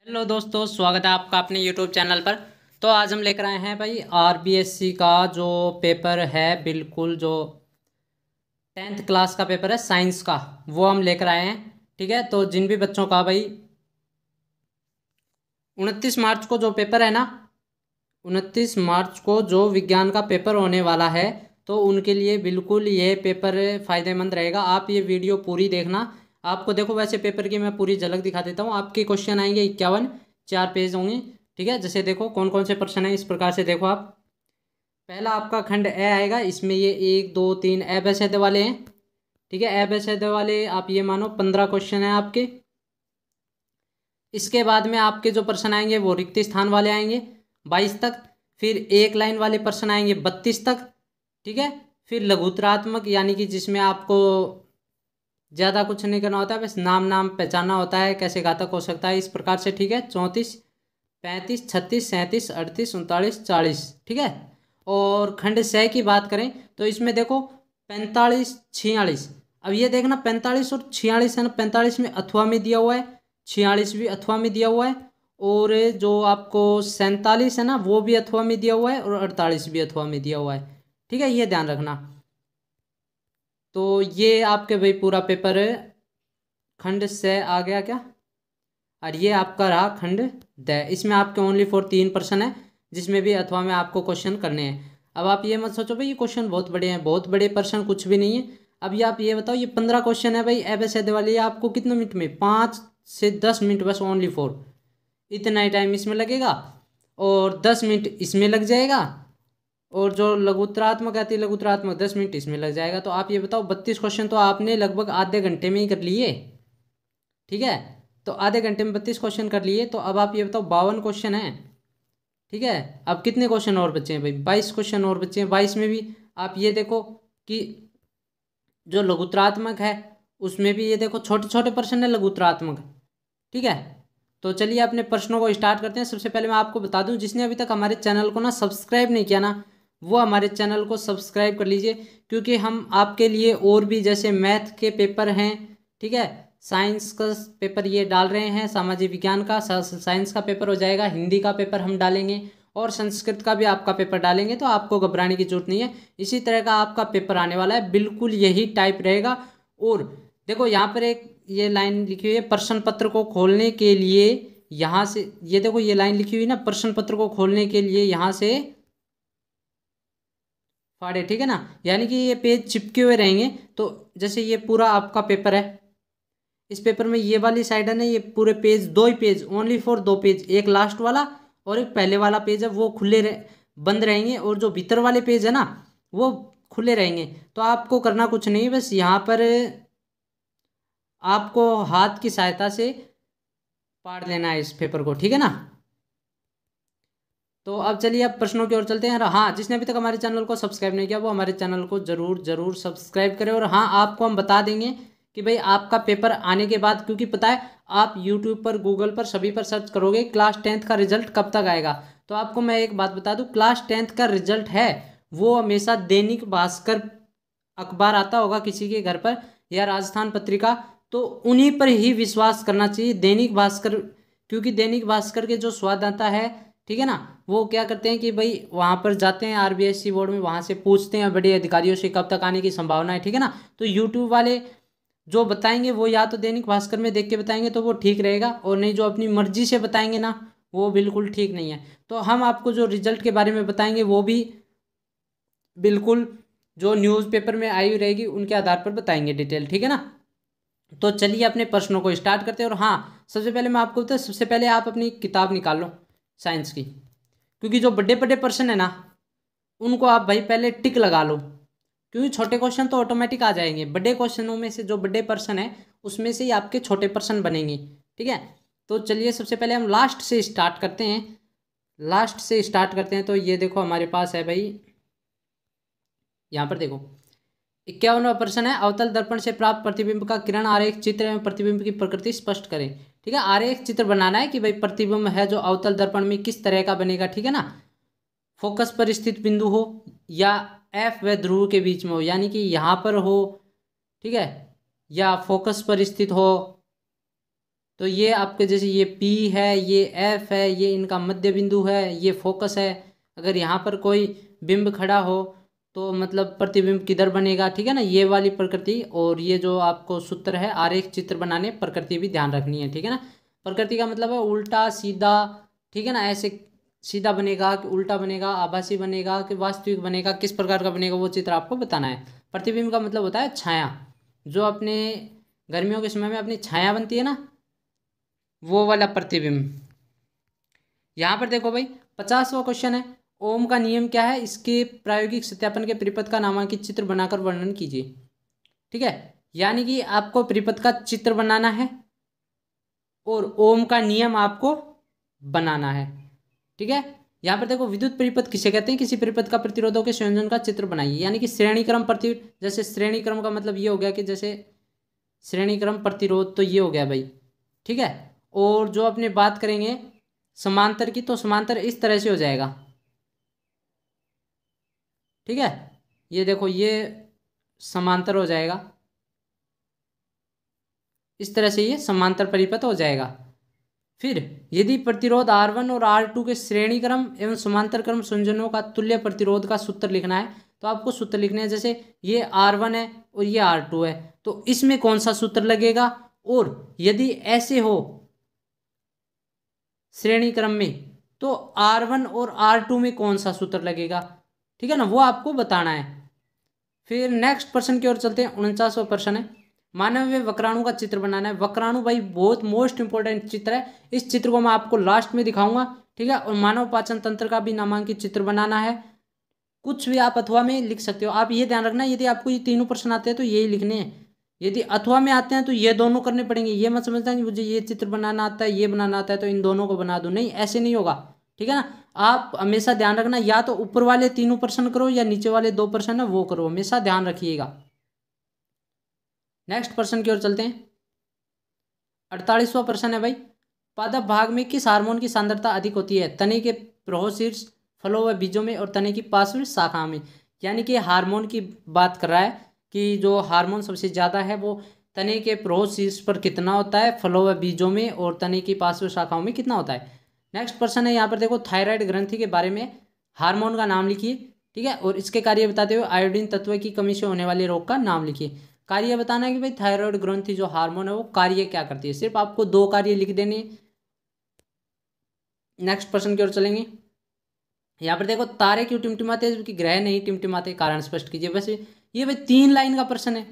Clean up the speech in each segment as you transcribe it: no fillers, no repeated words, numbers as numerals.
Hello दोस्तों, स्वागत है आपका अपने यूट्यूब चैनल पर। तो आज हम लेकर आए हैं भाई आरबीएससी का जो पेपर है, बिल्कुल जो 10th क्लास का पेपर है साइंस का, वो हम लेकर आए हैं। ठीक है, तो जिन भी बच्चों का भाई 29 मार्च को जो पेपर है ना, 29 मार्च को जो विज्ञान का पेपर होने वाला है, तो उनके लिए बिल्कुल ये पेपर फ़ायदेमंद रहेगा। आप ये वीडियो पूरी देखना। आपको देखो, वैसे पेपर की मैं पूरी झलक दिखा देता हूँ। आपके क्वेश्चन आएंगे 51, 4 पेज होंगे। ठीक है, जैसे देखो कौन कौन से प्रश्न है, इस प्रकार से देखो आप। पहला आपका खंड ए आएगा, इसमें ये 1 2 3 ए वाले हैं। ठीक है, ए वाले आप ये मानो 15 क्वेश्चन हैं आपके। इसके बाद में आपके जो प्रश्न आएंगे वो रिक्त स्थान वाले आएंगे 22 तक। फिर एक लाइन वाले प्रश्न आएंगे 32 तक। ठीक है, फिर लघुतरात्मक यानी कि जिसमें आपको ज़्यादा कुछ नहीं करना होता है, बस नाम नाम पहचानना होता है, कैसे घातक हो सकता है, इस प्रकार से। ठीक है, 34 35 36 37 38 39 40। ठीक है, और खंड सह की बात करें तो इसमें देखो 45 46। अब ये देखना 45 और 46 है ना, 45 में अथवा में दिया हुआ है, 46 भी अथवा में दिया हुआ है, और जो आपको 47 है ना वो भी अथवा में दिया हुआ है, और 48 भी अथवा में दिया हुआ है। ठीक है, ये ध्यान रखना। तो ये आपके भाई पूरा पेपर खंड से आ गया क्या, और ये आपका रहा खंड द। इसमें आपके ओनली फॉर 3 प्रश्न है, जिसमें भी अथवा में आपको क्वेश्चन करने हैं। अब आप ये मत सोचो भाई ये क्वेश्चन बहुत बड़े हैं, बहुत बड़े प्रश्न कुछ भी नहीं है। अब आप ये बताओ, ये 15 क्वेश्चन है भाई एबेसेड वाले, ये आपको कितने मिनट में, 5 से 10 मिनट बस, ओनली फॉर इतना ही टाइम इसमें लगेगा, और 10 मिनट इसमें लग जाएगा, और जो लघुतरात्मक आती है लघुतरात्मक 10 मिनट इसमें लग जाएगा। तो आप ये बताओ 32 क्वेश्चन तो आपने लगभग आधे घंटे में ही कर लिए। ठीक है, तो आधे घंटे में 32 क्वेश्चन कर लिए। तो अब आप ये बताओ 52 क्वेश्चन हैं। ठीक है, अब कितने क्वेश्चन और बचे हैं भाई, 22 क्वेश्चन और बचे हैं। 22 में भी आप ये देखो कि जो लघुतरात्मक है उसमें भी ये देखो छोटे छोटे प्रश्न है लघुतरात्मक। ठीक है, तो चलिए अपने प्रश्नों को स्टार्ट करते हैं। सबसे पहले मैं आपको बता दूं, जिसने अभी तक हमारे चैनल को ना सब्सक्राइब नहीं किया ना, वो हमारे चैनल को सब्सक्राइब कर लीजिए, क्योंकि हम आपके लिए और भी जैसे मैथ के पेपर हैं, ठीक है, साइंस का पेपर ये डाल रहे हैं, सामाजिक विज्ञान का साइंस का पेपर हो जाएगा, हिंदी का पेपर हम डालेंगे, और संस्कृत का भी आपका पेपर डालेंगे। तो आपको घबराने की जरूरत नहीं है, इसी तरह का आपका पेपर आने वाला है, बिल्कुल यही टाइप रहेगा। और देखो यहाँ पर एक ये लाइन लिखी हुई है, प्रश्न पत्र को खोलने के लिए यहाँ से, ये देखो ये लाइन लिखी हुई ना, प्रश्न पत्र को खोलने के लिए यहाँ से फाड़े। ठीक है ना, यानी कि ये पेज चिपके हुए रहेंगे। तो जैसे ये पूरा आपका पेपर है, इस पेपर में ये वाली साइड है ना, ये पूरे page, 2 he page, only for 2 page, एक लास्ट वाला और एक पहले वाला पेज है, वो बंद रहेंगे, और जो भीतर वाले पेज है ना वो खुले रहेंगे। तो आपको करना कुछ नहीं, बस यहाँ पर आपको हाथ की सहायता से पाड़ लेना है इस पेपर को। ठीक है ना, तो अब चलिए अब प्रश्नों की ओर चलते हैं। हाँ, जिसने अभी तक हमारे चैनल को सब्सक्राइब नहीं किया वो हमारे चैनल को जरूर जरूर सब्सक्राइब करें। और हाँ, आपको हम बता देंगे कि भाई आपका पेपर आने के बाद, क्योंकि पता है आप यूट्यूब पर, गूगल पर, सभी पर सर्च करोगे क्लास 10th का रिजल्ट कब तक आएगा, तो आपको मैं एक बात बता दूं, क्लास 10th का रिजल्ट है वो हमेशा दैनिक भास्कर अखबार आता होगा किसी के घर पर, या राजस्थान पत्रिका, तो उन्हीं पर ही विश्वास करना चाहिए, दैनिक भास्कर। क्योंकि दैनिक भास्कर के जो संवाददाता है, ठीक है ना, वो क्या करते हैं कि भाई वहाँ पर जाते हैं आरबीएससी बोर्ड में, वहाँ से पूछते हैं बड़े अधिकारियों से कब तक आने की संभावना है। ठीक है ना, तो यूट्यूब वाले जो बताएंगे वो या तो दैनिक भास्कर में देख के बताएंगे तो वो ठीक रहेगा, और नहीं जो अपनी मर्जी से बताएंगे ना, वो बिल्कुल ठीक नहीं है। तो हम आपको जो रिजल्ट के बारे में बताएंगे वो भी बिल्कुल जो न्यूज़पेपर में आई रहेगी उनके आधार पर बताएंगे डिटेल। ठीक है ना, तो चलिए अपने प्रश्नों को स्टार्ट करते हैं। और हाँ, सबसे पहले मैं आपको बता, सबसे पहले आप अपनी किताब निकाल लो साइंस की, क्योंकि जो बड़े बड़े प्रश्न है ना उनको आप भाई पहले टिक लगा लो, क्योंकि छोटे क्वेश्चन तो ऑटोमेटिक आ जाएंगे, बड़े क्वेश्चनों में से जो बड़े प्रश्न है उसमें से ही आपके छोटे प्रश्न बनेंगे। ठीक है, तो चलिए सबसे पहले हम लास्ट से स्टार्ट करते हैं। लास्ट से स्टार्ट करते हैं, तो ये देखो हमारे पास है भाई, यहाँ पर देखो 51वां प्रश्न है, अवतल दर्पण से प्राप्त प्रतिबिंब का किरण आरेख चित्र एवं प्रतिबिंब की प्रकृति स्पष्ट करें। ठीक है, आरेख चित्र बनाना है कि भाई प्रतिबिंब है जो अवतल दर्पण में किस तरह का बनेगा। ठीक है ना, फोकस पर स्थित बिंदु हो, या एफ व ध्रुव के बीच में हो, यानी कि यहाँ पर हो, ठीक है, या फोकस पर स्थित हो, तो ये आपके जैसे ये P है, ये F है, ये इनका मध्य बिंदु है, ये फोकस है। अगर यहाँ पर कोई बिंब खड़ा हो तो मतलब प्रतिबिंब किधर बनेगा, ठीक है ना, ये वाली प्रकृति। और ये जो आपको सूत्र है आरेख चित्र बनाने, प्रकृति भी ध्यान रखनी है, ठीक है ना। प्रकृति का मतलब है उल्टा सीधा, ठीक है ना, ऐसे सीधा बनेगा कि उल्टा बनेगा, आभासी बनेगा कि वास्तविक बनेगा, किस प्रकार का बनेगा वो चित्र आपको बताना है। प्रतिबिंब का मतलब होता है छाया, जो अपने गर्मियों के समय में अपनी छाया बनती है ना, वो वाला प्रतिबिंब। यहाँ पर देखो भाई 50वां क्वेश्चन है, ओम का नियम क्या है, इसके प्रायोगिक सत्यापन के परिपथ का नामांकित चित्र बनाकर वर्णन कीजिए। ठीक है, यानी कि आपको परिपथ का चित्र बनाना है और ओम का नियम आपको बनाना है। ठीक है, यहाँ पर देखो विद्युत परिपथ किसे कहते हैं, किसी परिपथ का प्रतिरोधों के संयोजन का चित्र बनाइए। यानी कि श्रेणी क्रम प्रति, जैसे श्रेणी क्रम का मतलब ये हो गया कि जैसे श्रेणी क्रम प्रतिरोध, तो ये हो गया भाई। ठीक है, और जो अपने बात करेंगे समांतर की, तो समांतर इस तरह से हो जाएगा। ठीक है, ये देखो ये समांतर हो जाएगा, इस तरह से ये समांतर परिपथ हो जाएगा। फिर यदि प्रतिरोध R1 और R2 के श्रेणी क्रम एवं समांतर क्रम संयोजनों का तुल्य प्रतिरोध का सूत्र लिखना है, तो आपको सूत्र लिखने हैं। जैसे ये R1 है और ये R2 है, तो इसमें कौन सा सूत्र लगेगा, और यदि ऐसे हो श्रेणी क्रम में तो R1 और R2 में कौन सा सूत्र लगेगा, ठीक है ना, वो आपको बताना है। फिर नेक्स्ट प्रश्न की ओर चलते हैं। 49वां प्रश्न है, मानवीय वक्राणु का चित्र बनाना है। वक्राणु भाई बहुत मोस्ट इंपॉर्टेंट चित्र है, इस चित्र को मैं आपको लास्ट में दिखाऊंगा। ठीक है, और मानव पाचन तंत्र का भी नामांकित चित्र बनाना है। कुछ भी आप अथवा में लिख सकते हो। आप ये ध्यान रखना, यदि आपको ये तीनों प्रश्न आते हैं तो यही लिखने हैं, यदि अथवा में आते हैं तो ये दोनों करने पड़ेंगे। ये मत समझना कि मुझे ये चित्र बनाना आता है, ये बनाना आता है तो इन दोनों को बना दूं, नहीं, ऐसे नहीं होगा। ठीक है ना, आप हमेशा ध्यान रखना, या तो ऊपर वाले तीनों प्रश्न करो या नीचे वाले 2 प्रश्न है वो करो, हमेशा ध्यान रखिएगा। नेक्स्ट प्रश्न की ओर चलते हैं। 48वां प्रश्न है भाई, पादप भाग में किस हार्मोन की सांद्रता अधिक होती है, तने के प्रोशीर्ष, फलों व बीजों में, और तने की पार्श्व शाखा में। यानी कि हार्मोन की बात कर रहा है कि जो हार्मोन सबसे ज़्यादा है वो तने के प्रोशीर्ष पर कितना होता है, फलों व बीजों में, और तने की पार्श्व शाखाओं में कितना होता है। नेक्स्ट प्रश्न है, यहाँ पर देखो थायराइड ग्रंथि के बारे में हार्मोन का नाम लिखिए। ठीक है, और इसके कार्य बताते हुए आयोडीन तत्व की कमी से होने वाले रोग का नाम लिखिए। कार्य बताना है कि भाई थायराइड ग्रंथि जो हार्मोन है वो कार्य क्या करती है, सिर्फ आपको 2 कार्य लिख देने। नेक्स्ट प्रश्न की ओर चलेंगे। यहाँ पर देखो तारे क्यों टिमटिमाते हैं जबकि ग्रह नहीं टिमटिमाते, कारण स्पष्ट कीजिए। बस ये भाई 3 लाइन का प्रश्न है।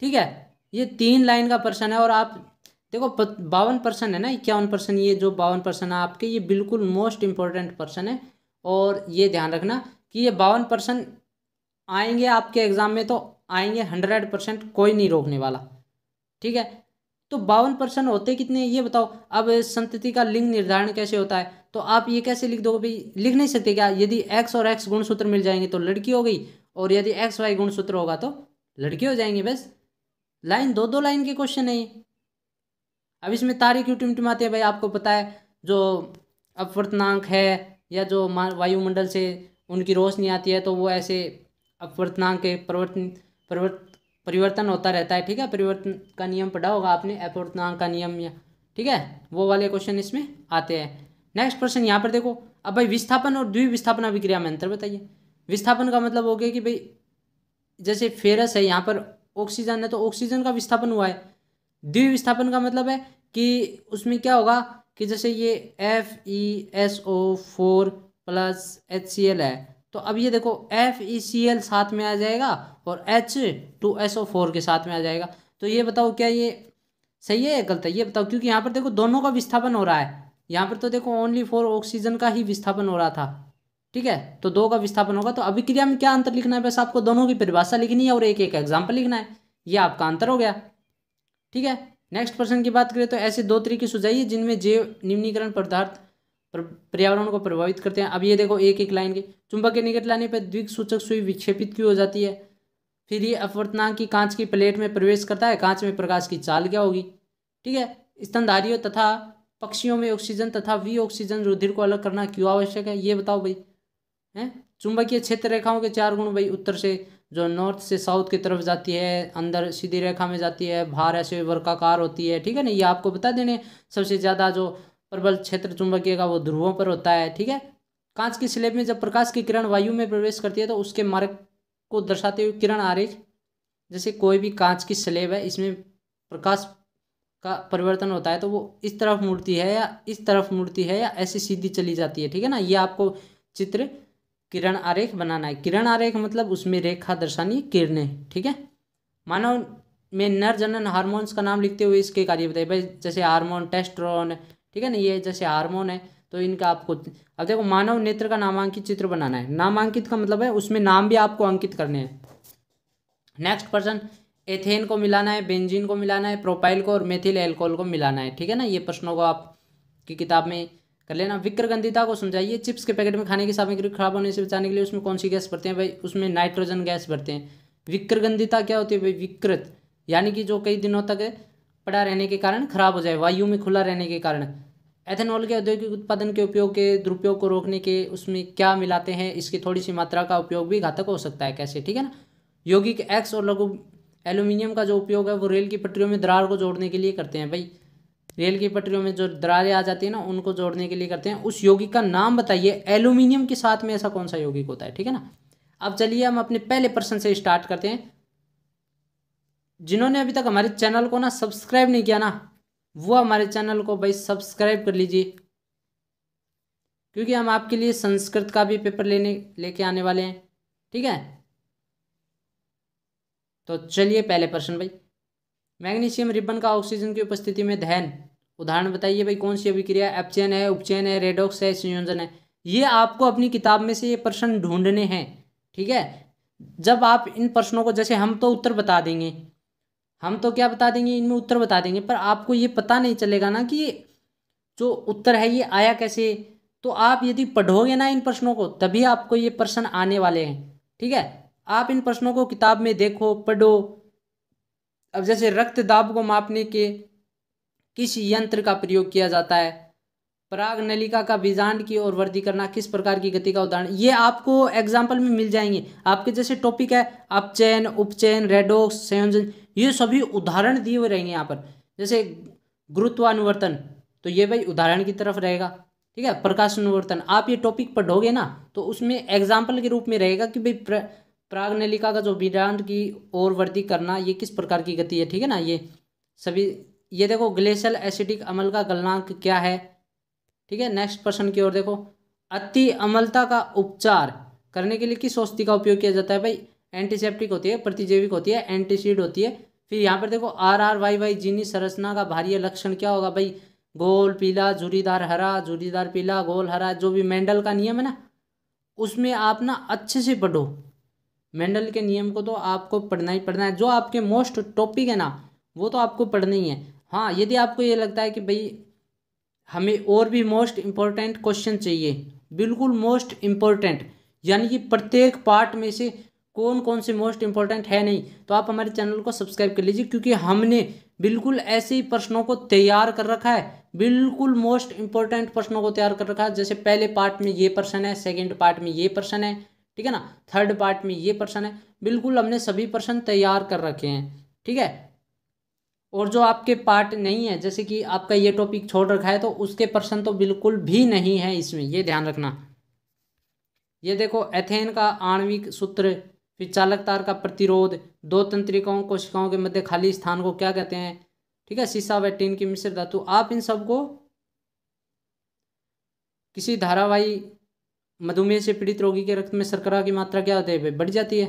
ठीक है, ये 3 लाइन का प्रश्न है, और आप देखो 52 प्रश्न है ना, 51 प्रश्न, ये जो 52 प्रश्न है आपके, ये बिल्कुल मोस्ट इंपॉर्टेंट प्रश्न है। और ये ध्यान रखना कि ये 52 प्रश्न आएंगे आपके एग्जाम में, तो आएंगे 100%, कोई नहीं रोकने वाला। ठीक है, तो 52 प्रश्न होते कितने ये बताओ। अब संतति का लिंग निर्धारण कैसे होता है, तो आप ये कैसे लिख दोगे भाई, लिख नहीं सकते क्या, यदि एक्स और एक्स गुणसूत्र मिल जाएंगे तो लड़की हो गई, और यदि एक्स वाई गुणसूत्र होगा तो लड़के हो जाएंगे। बस लाइन 2-2 लाइन के क्वेश्चन है ये। अब इसमें तारे क्यों टिमटिमाते हैं भाई, आपको पता है, जो अपवर्तनांक है या जो वायुमंडल से उनकी रोशनी आती है, तो वो ऐसे अपवर्तनांक के परिवर्तन होता रहता है। ठीक है, परिवर्तन का नियम पढ़ा होगा आपने, अपवर्तनांक का नियम, या ठीक है, वो वाले क्वेश्चन इसमें आते हैं। नेक्स्ट प्रश्न यहाँ पर देखो, अब भाई विस्थापन और द्विविस्थापन अभिक्रिया में अंतर बताइए। विस्थापन का मतलब हो गया कि भाई जैसे फेरस है, यहाँ पर ऑक्सीजन है तो ऑक्सीजन का विस्थापन हुआ है। द्विविस्थापन का मतलब है कि उसमें क्या होगा कि जैसे ये FeSO4 प्लस HCl है, तो अब ये देखो FeCl साथ में आ जाएगा और H2SO4 के साथ में आ जाएगा। तो ये बताओ क्या ये सही है या गलत है, ये बताओ, क्योंकि यहाँ पर देखो दोनों का विस्थापन हो रहा है। यहाँ पर तो देखो ओनली फॉर ऑक्सीजन का ही विस्थापन हो रहा था। ठीक है, तो 2 का विस्थापन होगा, तो अभिक्रिया में क्या अंतर लिखना है, बस आपको दोनों की परिभाषा लिखनी है और एक एक एग्जाम्पल लिखना है, ये आपका अंतर हो गया। ठीक है, नेक्स्ट प्रश्न की बात करें तो ऐसे 2 तरीके सुझाइए जिनमें जैव निम्नीकरण पदार्थ पर्यावरण को प्रभावित करते हैं। अब ये देखो एक एक लाइन के, चुंबक के निकट लाने पर द्विसूचक सुई विक्षेपित क्यों हो जाती है। फिर ये अपवर्तनांक की कांच की प्लेट में प्रवेश करता है, कांच में प्रकाश की चाल क्या होगी। ठीक है, स्तनधारियों तथा पक्षियों में ऑक्सीजन तथा ऑक्सीजन रुधिर को अलग करना क्यों आवश्यक है, ये बताओ भाई। हैं, चुंबकीय क्षेत्र रेखाओं के 4 गुण भाई उत्तर से जो नॉर्थ से साउथ की तरफ जाती है, अंदर सीधी रेखा में जाती है, बाहर ऐसे वर्गाकार होती है, ठीक है ना। ये आपको बता देने, सबसे ज़्यादा जो प्रबल क्षेत्र चुंबकीय का वो ध्रुवों पर होता है, ठीक है। कांच की स्लेब में जब प्रकाश की किरण वायु में प्रवेश करती है तो उसके मार्ग को दर्शाते हुए किरण आरेख, जैसे कोई भी कांच की स्लेब है, इसमें प्रकाश का परिवर्तन होता है तो वो इस तरफ मुड़ती है या इस तरफ मुड़ती है या ऐसे सीधी चली जाती है, ठीक है ना। ये आपको चित्र किरण आरेख बनाना है। किरण आरेख मतलब उसमें रेखा दर्शानी है, किरणें, ठीक है। मानव में नर जनन हार्मोन्स का नाम लिखते हुए इसके कार्य बताइए भाई। जैसे हार्मोन टेस्टोस्टेरोन, ठीक है ना, ये जैसे हार्मोन है तो इनका आपको, अब देखो मानव नेत्र का नामांकित चित्र बनाना है। नामांकित का मतलब है उसमें नाम भी आपको अंकित करने हैं। नेक्स्ट प्रश्न, एथेन को मिलाना है, बेंजीन को मिलाना है, प्रोपाइल को और मेथिल एल्कोहल को मिलाना है, ठीक है ना। ये प्रश्नों को आपकी किताब में कर लेना। विक्रगंधिता को समझाइए। चिप्स के पैकेट में खाने की सामग्री खराब होने से बचाने के लिए उसमें कौन सी गैस भरते हैं भाई? उसमें नाइट्रोजन गैस भरते हैं। विक्रगंधिता क्या होती है भाई? विकृत यानी कि जो कई दिनों तक पड़ा रहने के कारण खराब हो जाए, वायु में खुला रहने के कारण। एथेनॉल के औद्योगिक उत्पादन के उपयोग के दुरुपयोग को रोकने के उसमें क्या मिलाते हैं? इसकी थोड़ी सी मात्रा का उपयोग भी घातक हो सकता है। कैसे? ठीक है ना। यौगिक एक्स और लघु एल्यूमिनियम का जो उपयोग है वो रेल की पटरियों में दरार को जोड़ने के लिए करते हैं भाई। रेल की पटरियों में जो दरारें आ जाती है ना, उनको जोड़ने के लिए करते हैं। उस यौगिक का नाम बताइए। एल्यूमिनियम के साथ में ऐसा कौन सा यौगिक होता है? ठीक है ना। अब चलिए हम अपने पहले प्रश्न से स्टार्ट करते हैं। जिन्होंने अभी तक हमारे चैनल को ना सब्सक्राइब नहीं किया ना, वो हमारे चैनल को भाई सब्सक्राइब कर लीजिए, क्योंकि हम आपके लिए संस्कृत का भी पेपर लेके आने वाले हैं, ठीक है। तो चलिए पहले प्रश्न भाई। मैग्नीशियम रिबन का ऑक्सीजन की उपस्थिति में दहन, उदाहरण बताइए भाई। कौन सी अभिक्रिया? अपचयन है, उपचयन है, रेडॉक्स है, संयोजन है। ये आपको अपनी किताब में से ये प्रश्न ढूंढने हैं, ठीक है। जब आप इन प्रश्नों को, जैसे हम तो उत्तर बता देंगे, हम तो क्या बता देंगे, इनमें उत्तर बता देंगे, पर आपको ये पता नहीं चलेगा ना कि जो उत्तर है ये आया कैसे। तो आप यदि पढ़ोगे ना इन प्रश्नों को, तभी आपको ये प्रश्न आने वाले हैं, ठीक है। आप इन प्रश्नों को किताब में देखो, पढ़ो। अब जैसे रक्त दाब को मापने के किस यंत्र का प्रयोग किया जाता है? पराग नलिका का बीजांड की ओर वृद्धि करना किस प्रकार की गति का उदाहरण? ये आपको एग्जाम्पल में मिल जाएंगे। आपके जैसे टॉपिक है अपचयन, उपचयन, रेडॉक्स, संयोजन, ये सभी उदाहरण दिए हुए रहेंगे यहाँ पर। जैसे गुरुत्वानुवर्तन, तो ये भाई उदाहरण की तरफ रहेगा, ठीक है। प्रकाशानुवर्तन, आप ये टॉपिक पढ़ोगे ना तो उसमें एग्जाम्पल के रूप में रहेगा कि भाई पराग नलिका का जो बीजांड की ओर वृद्धि करना ये किस प्रकार की गति है, ठीक है ना। ये सभी, ये देखो ग्लेशियल एसिडिक अम्ल का गलनांक क्या है, ठीक है। नेक्स्ट प्रश्न की ओर देखो। अति अम्लता का उपचार करने के लिए किस औषधि का उपयोग किया जाता है भाई? एंटीसेप्टिक होती है, प्रतिजैविक होती है, एंटीसीड होती है। फिर यहाँ पर देखो RRYY जीनी संरचना का बाहरी लक्षण क्या होगा भाई? गोल पीला, झुर्रीदार हरा, झुर्रीदार पीला, गोल हरा। जो भी मेंडल का नियम है ना, उसमें आप ना अच्छे से पढ़ो। मेंडल के नियम को तो आपको पढ़ना ही पढ़ना है। जो आपके मोस्ट टॉपिक है ना, वो तो आपको पढ़ना ही है। हाँ, यदि आपको ये लगता है कि भाई हमें और भी मोस्ट इम्पोर्टेंट क्वेश्चन चाहिए, बिल्कुल मोस्ट इम्पोर्टेंट, यानी कि प्रत्येक पार्ट में से कौन कौन से मोस्ट इम्पोर्टेंट है नहीं, तो आप हमारे चैनल को सब्सक्राइब कर लीजिए, क्योंकि हमने बिल्कुल ऐसे ही प्रश्नों को तैयार कर रखा है। बिल्कुल मोस्ट इम्पोर्टेंट प्रश्नों को तैयार कर रखा है। जैसे पहले पार्ट में ये प्रश्न है, सेकेंड पार्ट में ये प्रश्न है, ठीक है ना, थर्ड पार्ट में ये प्रश्न है। बिल्कुल हमने सभी प्रश्न तैयार कर रखे हैं, ठीक है। और जो आपके पार्ट नहीं है, जैसे कि आपका ये टॉपिक छोड़ रखा है, तो उसके प्रश्न तो बिल्कुल भी नहीं है इसमें, ये ध्यान रखना। ये देखो एथेन का आणविक सूत्र, फिर चालक तार का प्रतिरोध, दो तंत्रिकाओं कोशिकाओं के मध्य खाली स्थान को क्या कहते हैं, ठीक है। सीसा व टिन की मिश्र धातु। आप इन सबको किसी धारावाही मधुमेह से पीड़ित रोगी के रक्त में शर्करा की मात्रा क्या होती है? बढ़ जाती है,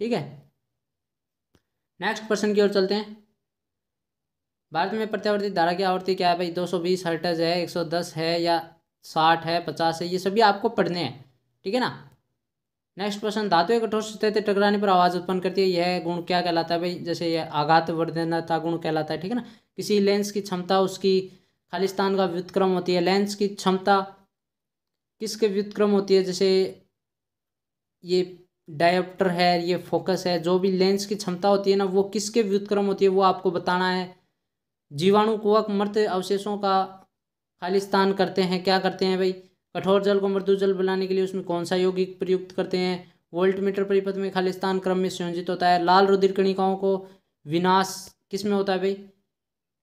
ठीक है। नेक्स्ट प्रश्न की ओर चलते हैं। भारत में प्रत्यावर्ती धारा की आवृत्ति क्या है भाई? 220 हर्ट्ज है, 110 है, या 60 है, 50 है? ये सभी आपको पढ़ने हैं, ठीक है ना। नेक्स्ट प्रश्न, धातु एक कठोर सतह से टकराने पर आवाज उत्पन्न करती है, यह गुण क्या कहलाता है भाई? जैसे यह आघातवर्धनता गुण कहलाता है, ठीक है ना। किसी लेंस की क्षमता उसकी खालिस्तान का व्युत्क्रम होती है। लेंस की क्षमता किसके व्युत्क्रम होती है? जैसे ये डायोप्टर है, ये फोकस है, जो भी लेंस की क्षमता होती है ना, वो किसके व्युत्क्रम होती है, वो आपको बताना है। जीवाणु कुवक मृत अवशेषों का खालिस्तान करते हैं, क्या करते हैं भाई? कठोर जल को मृदु जल बनाने के लिए उसमें कौन सा यौगिक प्रयुक्त करते हैं? वोल्ट मीटर परिपथ में खालिस्तान क्रम में संयोजित होता है। लाल रुधिर कणिकाओं को विनाश किस में होता है भाई,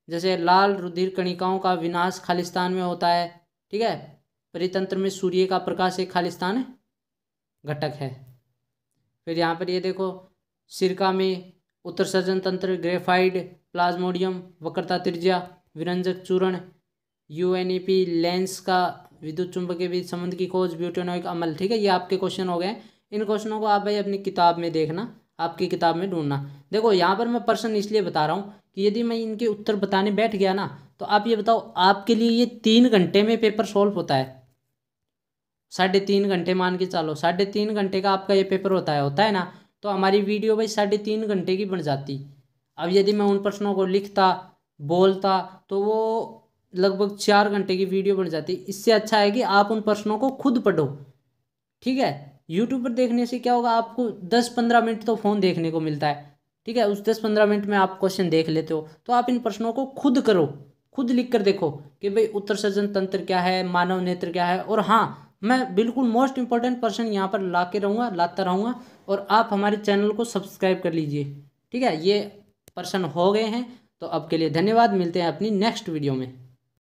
जैसे लाल रुधिर कणिकाओं का विनाश खालिस्तान में होता है, ठीक है। परितंत्र में सूर्य का प्रकाश एक खालिस्तान घटक है। फिर यहाँ पर ये देखो, सिरका में उत्सर्जन तंत्र, ग्रेफाइड, प्लाज्मोडियम, वक्रता त्रिज्या, विरंजक चूर्ण, यूएनईपी, लेंस का विद्युत चुंबकीय बीच संबंध की खोज, ब्यूटेनोइक अम्ल, ठीक है। ये आपके क्वेश्चन हो गए। इन क्वेश्चनों को आप भाई अपनी किताब में देखना, आपकी किताब में ढूंढना। देखो यहाँ पर मैं प्रश्न इसलिए बता रहा हूँ कि यदि मैं इनके उत्तर बताने बैठ गया ना, तो आप ये बताओ आपके लिए ये 3 घंटे में पेपर सॉल्व होता है। 3.5 घंटे मान के चलो, 3.5 घंटे का आपका ये पेपर होता है ना। तो हमारी वीडियो भाई 3.5 घंटे की बन जाती। अब यदि मैं उन प्रश्नों को लिखता बोलता तो वो लगभग 4 घंटे की वीडियो बन जाती। इससे अच्छा है कि आप उन प्रश्नों को खुद पढ़ो, ठीक है। यूट्यूब पर देखने से क्या होगा, आपको 10-15 मिनट तो फ़ोन देखने को मिलता है, ठीक है। उस 10-15 मिनट में आप क्वेश्चन देख लेते हो। तो आप इन प्रश्नों को खुद करो, खुद लिख कर देखो कि भाई उत्सर्जन तंत्र क्या है, मानव नेत्र क्या है। और हाँ, मैं बिल्कुल मोस्ट इंपॉर्टेंट पर्सन यहाँ पर लाता रहूँगा। और आप हमारे चैनल को सब्सक्राइब कर लीजिए, ठीक है। ये पर्सन हो गए हैं। तो अब के लिए धन्यवाद, मिलते हैं अपनी नेक्स्ट वीडियो में।